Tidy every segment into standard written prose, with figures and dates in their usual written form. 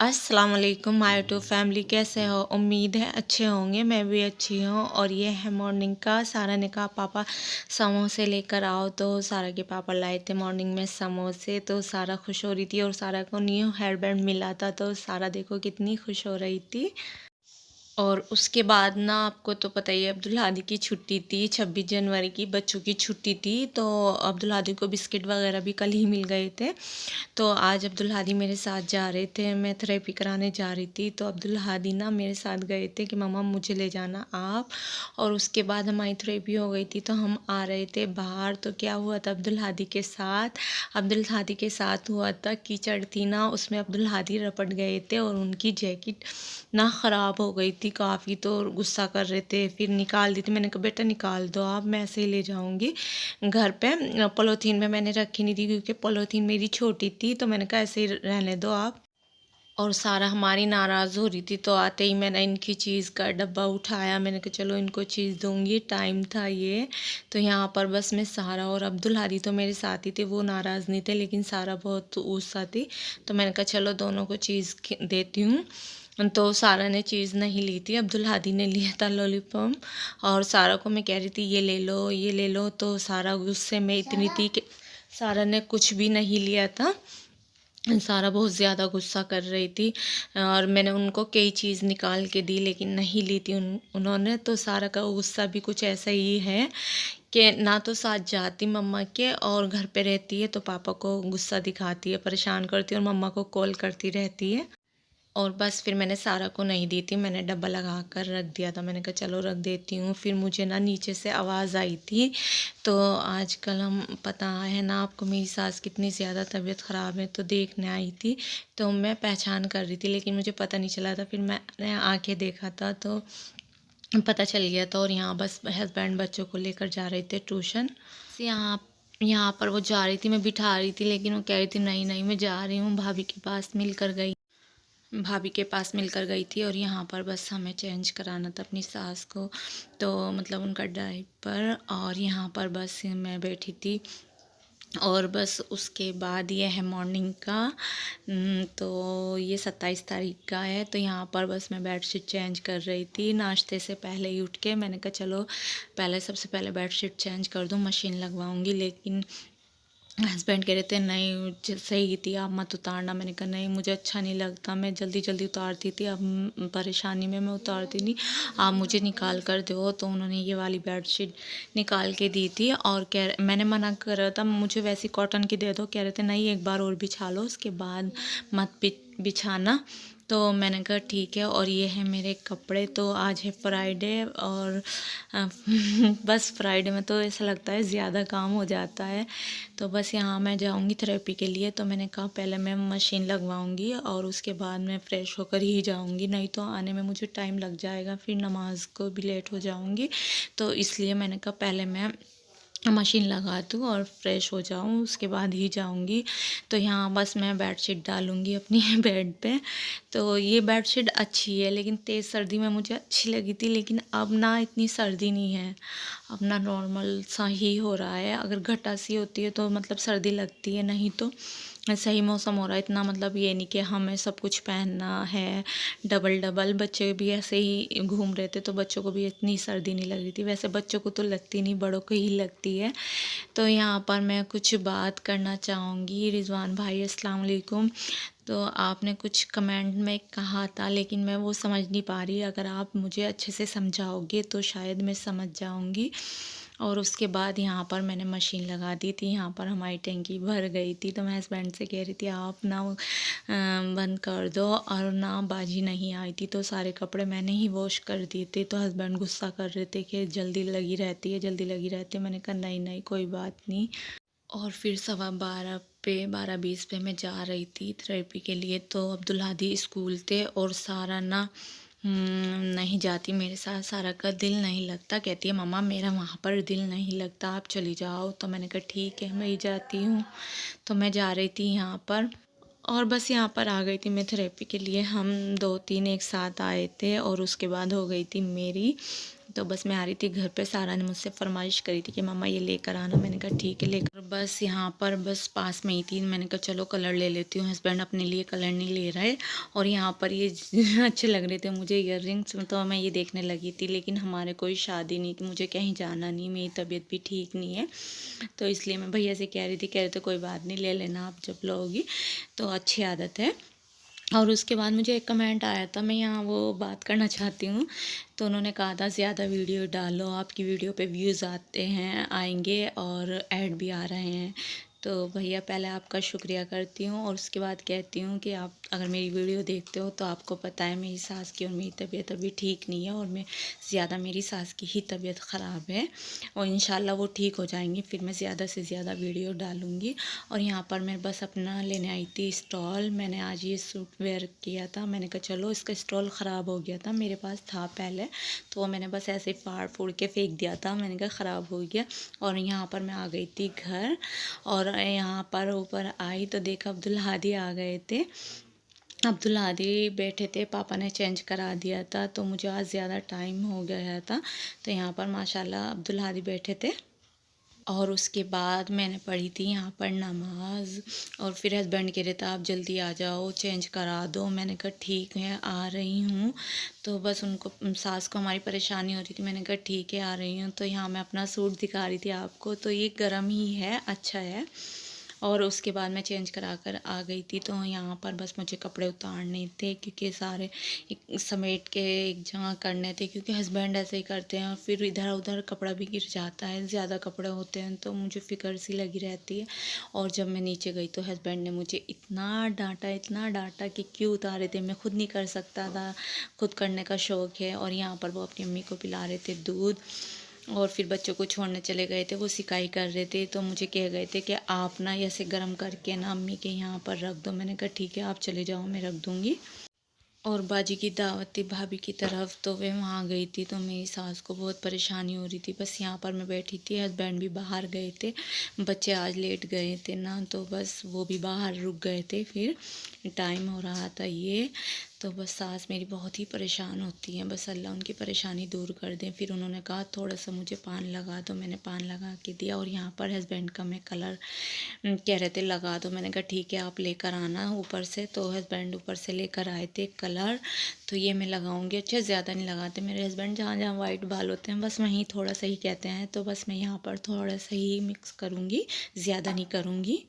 अस्सलाम वालेकुम my YouTube family, कैसे हो? उम्मीद है अच्छे होंगे। मैं भी अच्छी हूँ। और ये है मॉर्निंग का। सारा ने कहा पापा समोसे लेकर आओ, तो सारा के पापा लाए थे मॉर्निंग में समोसे। तो सारा खुश हो रही थी और सारा को न्यू हेयर बैंड मिला था, तो सारा देखो कितनी खुश हो रही थी। और उसके बाद ना, आपको तो पता ही है, अब्दुल हादी की छुट्टी थी, 26 जनवरी की बच्चों की छुट्टी थी। तो अब्दुल हादी को बिस्किट वगैरह भी कल ही मिल गए थे। तो आज अब्दुल हादी मेरे साथ जा रहे थे, मैं थेरेपी कराने जा रही थी। तो अब्दुल हादी ना मेरे साथ गए थे कि मम्मा मुझे ले जाना आप। और उसके बाद हमारी थेरेपी हो गई थी, तो हम आ रहे थे बाहर। तो क्या हुआ था अब्दुल हादी के साथ हुआ था, कीचड़ थी ना, उसमें अब्दुल हादी रपट गए थे और उनकी जैकेट ना ख़राब हो गई थी काफ़ी। तो गुस्सा कर रहे थे, फिर निकाल दी थी। मैंने कहा बेटा निकाल दो आप, मैं ऐसे ही ले जाऊंगी घर पे। पॉलीथीन में मैंने रखी नहीं थी क्योंकि पॉलीथीन मेरी छोटी थी, तो मैंने कहा ऐसे ही रहने दो आप। और सारा हमारी नाराज़ हो रही थी, तो आते ही मैंने इनकी चीज़ का डब्बा उठाया। मैंने कहा चलो इनको चीज़ दूंगी, टाइम था ये। तो यहाँ पर बस मैं सारा और अब्दुल हादी तो मेरे साथ ही थे, वो नाराज़ नहीं थे, लेकिन सारा बहुत गुस्सा थी। तो मैंने कहा चलो दोनों को चीज़ देती हूँ। तो सारा ने चीज़ नहीं ली थी, अब्दुल हादी ने लिया था लॉलीपॉप। और सारा को मैं कह रही थी ये ले लो ये ले लो, तो सारा गुस्से में इतनी थी कि सारा ने कुछ भी नहीं लिया था। सारा बहुत ज़्यादा गुस्सा कर रही थी और मैंने उनको कई चीज़ निकाल के दी, लेकिन नहीं ली थी उन्होंने। तो सारा का गुस्सा भी कुछ ऐसा ही है कि ना तो साथ जाती मम्मा के, और घर पे रहती है तो पापा को गुस्सा दिखाती है, परेशान करती है और मम्मा को कॉल करती रहती है। और बस फिर मैंने सारा को नहीं दी थी, मैंने डब्बा लगा कर रख दिया था। मैंने कहा चलो रख देती हूँ। फिर मुझे ना नीचे से आवाज़ आई थी। तो आजकल हम, पता है ना आपको, मेरी सास कितनी ज़्यादा तबीयत ख़राब है, तो देखने आई थी। तो मैं पहचान कर रही थी, लेकिन मुझे पता नहीं चला था। फिर मैंने आके देखा था तो पता चल गया था। और यहाँ बस हस्बैंड बच्चों को लेकर जा रहे थे ट्यूशन। यहाँ यहाँ पर वो जा रही थी, मैं बिठा रही थी, लेकिन वो कह रही थी नहीं नहीं मैं जा रही हूँ, भाभी के पास मिलकर गई थी। और यहाँ पर बस हमें चेंज कराना था अपनी सास को, तो मतलब उनका डायपर। और यहाँ पर बस मैं बैठी थी। और बस उसके बाद ये है मॉर्निंग का। तो ये 27 तारीख का है। तो यहाँ पर बस मैं बेडशीट चेंज कर रही थी नाश्ते से पहले ही उठ के। मैंने कहा चलो सबसे पहले बेडशीट चेंज कर दूँ, मशीन लगवाऊँगी। लेकिन हस्बैंड कह रहे थे नहीं सही थी, आप मत उतारना। मैंने कहा नहीं मुझे अच्छा नहीं लगता, मैं जल्दी जल्दी उतारती थी, अब परेशानी में मैं उतारती नहीं, आप मुझे निकाल कर दो। तो उन्होंने ये वाली बेडशीट निकाल के दी थी। और मैंने मना करा था, मुझे वैसी कॉटन की दे दो। कह रहे थे नहीं एक बार और बिछा लो, उसके बाद मत बिछाना। तो मैंने कहा ठीक है। और ये है मेरे कपड़े। तो आज है फ्राइडे, और अ, बस फ्राइडे में तो ऐसा लगता है ज़्यादा काम हो जाता है। तो बस यहाँ मैं जाऊँगी थेरेपी के लिए, तो मैंने कहा पहले मैं मशीन लगवाऊँगी और उसके बाद मैं फ़्रेश होकर ही जाऊँगी, नहीं तो आने में मुझे टाइम लग जाएगा, फिर नमाज को भी लेट हो जाऊँगी। तो इसलिए मैंने कहा पहले मैं मशीन लगा दूँ और फ्रेश हो जाऊँ, उसके बाद ही जाऊँगी। तो यहाँ बस मैं बेडशीट डालूँगी अपनी बेड पे। तो ये बेडशीट अच्छी है, लेकिन तेज़ सर्दी में मुझे अच्छी लगी थी, लेकिन अब ना इतनी सर्दी नहीं है, अब ना नॉर्मल सा ही हो रहा है। अगर घटा सी होती है तो मतलब सर्दी लगती है, नहीं तो सही मौसम हो रहा है। इतना मतलब ये नहीं कि हमें सब कुछ पहनना है डबल डबल। बच्चे भी ऐसे ही घूम रहे थे, तो बच्चों को भी इतनी सर्दी नहीं लग रही थी। वैसे बच्चों को तो लगती नहीं, बड़ों को ही लगती है। तो यहाँ पर मैं कुछ बात करना चाहूँगी। रिजवान भाई अस्सलाम वालेकुम। तो आपने कुछ कमेंट में कहा था, लेकिन मैं वो समझ नहीं पा रही। अगर आप मुझे अच्छे से समझाओगे तो शायद मैं समझ जाऊँगी। और उसके बाद यहाँ पर मैंने मशीन लगा दी थी। यहाँ पर हमारी टंकी भर गई थी, तो मैं हस्बैंड से कह रही थी आप ना बंद कर दो। और ना बाजी नहीं आई थी, तो सारे कपड़े मैंने ही वॉश कर दिए थे। तो हस्बैंड गुस्सा कर रहे थे कि जल्दी लगी रहती है, जल्दी लगी रहती है। मैंने कहा नहीं नहीं कोई बात नहीं। और फिर 12:15 पे मैं जा रही थी थेरेपी के लिए। तो अब्दुल हादी स्कूल थे और सारा ना नहीं जाती मेरे साथ, सारा का दिल नहीं लगता। कहती है मम्मा मेरा वहाँ पर दिल नहीं लगता, आप चली जाओ। तो मैंने कहा ठीक है मैं ही जाती हूँ। तो मैं जा रही थी यहाँ पर, और बस यहाँ पर आ गई थी मैं थेरेपी के लिए। हम 2-3 एक साथ आए थे और उसके बाद हो गई थी मेरी। तो बस मैं आ रही थी घर पे। सारा ने मुझसे फरमाइश करी थी कि मम्मा ये लेकर आना। मैंने कहा ठीक है लेकर। बस यहाँ पर बस पास में ही थी, मैंने कहा चलो कलर ले लेती हूँ। हस्बैंड अपने लिए कलर नहीं ले रहे और यहाँ पर ये अच्छे लग रहे थे मुझे ईयररिंग्स, तो मैं ये देखने लगी थी। लेकिन हमारे कोई शादी नहीं थी, मुझे कहीं जाना नहीं, मेरी तबीयत भी ठीक नहीं है, तो इसलिए मैं भैया से कह रही थी। कह रहे थे कोई बात नहीं, ले लेना आप जब लोगी, तो अच्छी आदत है। और उसके बाद मुझे एक कमेंट आया था, मैं यहाँ वो बात करना चाहती हूँ। तो उन्होंने कहा था ज़्यादा वीडियो डालो, आपकी वीडियो पे व्यूज़ आते हैं, आएंगे और ऐड भी आ रहे हैं। तो भैया पहले आपका शुक्रिया करती हूँ और उसके बाद कहती हूँ कि आप अगर मेरी वीडियो देखते हो तो आपको पता है मेरी सास की और मेरी तबीयत अभी ठीक नहीं है, और मैं ज़्यादा मेरी सास की ही तबीयत ख़राब है और इंशाल्लाह वो ठीक हो जाएंगी, फिर मैं ज़्यादा से ज़्यादा वीडियो डालूँगी। और यहाँ पर मैं बस अपना लेने आई थी स्टॉल। मैंने आज ये सूट वेयर किया था, मैंने कहा चलो, इसका स्टॉल ख़राब हो गया था, मेरे पास था पहले, तो मैंने बस ऐसे फाड़ फूड़ के फेंक दिया था, मैंने कहा ख़राब हो गया। और यहाँ पर मैं आ गई थी घर, और यहाँ पर ऊपर आई तो देखा अब्दुल हादी आ गए थे। अब्दुल हादी बैठे थे, पापा ने चेंज करा दिया था, तो मुझे आज ज़्यादा टाइम हो गया था। तो यहाँ पर माशाल्लाह अब्दुल हादी बैठे थे। और उसके बाद मैंने पढ़ी थी यहाँ पर नमाज़, और फिर हस्बैंड कह रहे थे आप जल्दी आ जाओ, चेंज करा दो। मैंने कहा ठीक है आ रही हूँ। तो बस उनको, सास को हमारी परेशानी हो रही थी, मैंने कहा ठीक है आ रही हूँ। तो यहाँ मैं अपना सूट दिखा रही थी आपको, तो ये गर्म ही है, अच्छा है। और उसके बाद मैं चेंज करा कर आ गई थी। तो यहाँ पर बस मुझे कपड़े उतारने थे, क्योंकि सारे समेट के एक जगह करने थे, क्योंकि हस्बैंड ऐसे ही करते हैं, फिर इधर उधर कपड़ा भी गिर जाता है, ज़्यादा कपड़े होते हैं तो मुझे फ़िक्र सी लगी रहती है। और जब मैं नीचे गई तो हस्बैंड ने मुझे इतना डांटा कि क्यों उतारे थे, मैं खुद नहीं कर सकता था, खुद करने का शौक़ है। और यहाँ पर वो अपनी अम्मी को पिला रहे थे दूध, और फिर बच्चों को छोड़ने चले गए थे, वो सिकाई कर रहे थे। तो मुझे कह गए थे कि आप ना ऐसे गर्म करके ना अम्मी के यहाँ पर रख दो। मैंने कहा ठीक है आप चले जाओ, मैं रख दूँगी। और बाजी की दावत थी भाभी की तरफ, तो वे वहाँ गई थी, तो मेरी सास को बहुत परेशानी हो रही थी। बस यहाँ पर मैं बैठी थी, हस्बैंड भी बाहर गए थे, बच्चे आज लेट गए थे ना, तो बस वो भी बाहर रुक गए थे, फिर टाइम हो रहा था ये। तो बस सास मेरी बहुत ही परेशान होती हैं, बस अल्लाह उनकी परेशानी दूर कर दें। फिर उन्होंने कहा थोड़ा सा मुझे पान लगा दो, मैंने पान लगा के दिया। और यहाँ पर हस्बैंड का मैं कलर कह रहे थे लगा दो, मैंने कहा ठीक है आप लेकर आना ऊपर से। तो हस्बैंड ऊपर से लेकर आए थे कलर, तो ये मैं लगाऊंगी। अच्छा ज़्यादा नहीं लगाते मेरे हस्बैंड, जहाँ जहाँ वाइट बाल होते हैं बस वहीं थोड़ा सा ही कहते हैं, तो बस मैं यहाँ पर थोड़ा सा ही मिक्स करूँगी, ज़्यादा नहीं करूँगी।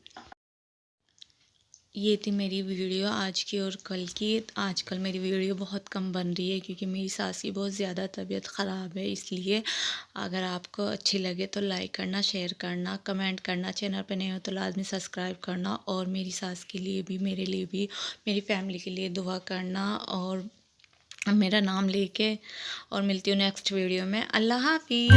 ये थी मेरी वीडियो आज की और कल की। आजकल मेरी वीडियो बहुत कम बन रही है, क्योंकि मेरी सास की बहुत ज़्यादा तबीयत ख़राब है, इसलिए अगर आपको अच्छी लगे तो लाइक करना, शेयर करना, कमेंट करना, चैनल पे नए हो तो लाजमी सब्सक्राइब करना, और मेरी सास के लिए भी, मेरे लिए भी, मेरी फैमिली के लिए दुआ करना, और मेरा नाम लेके। और मिलती हूँ नेक्स्ट वीडियो में। अल्लाह हाफिज़।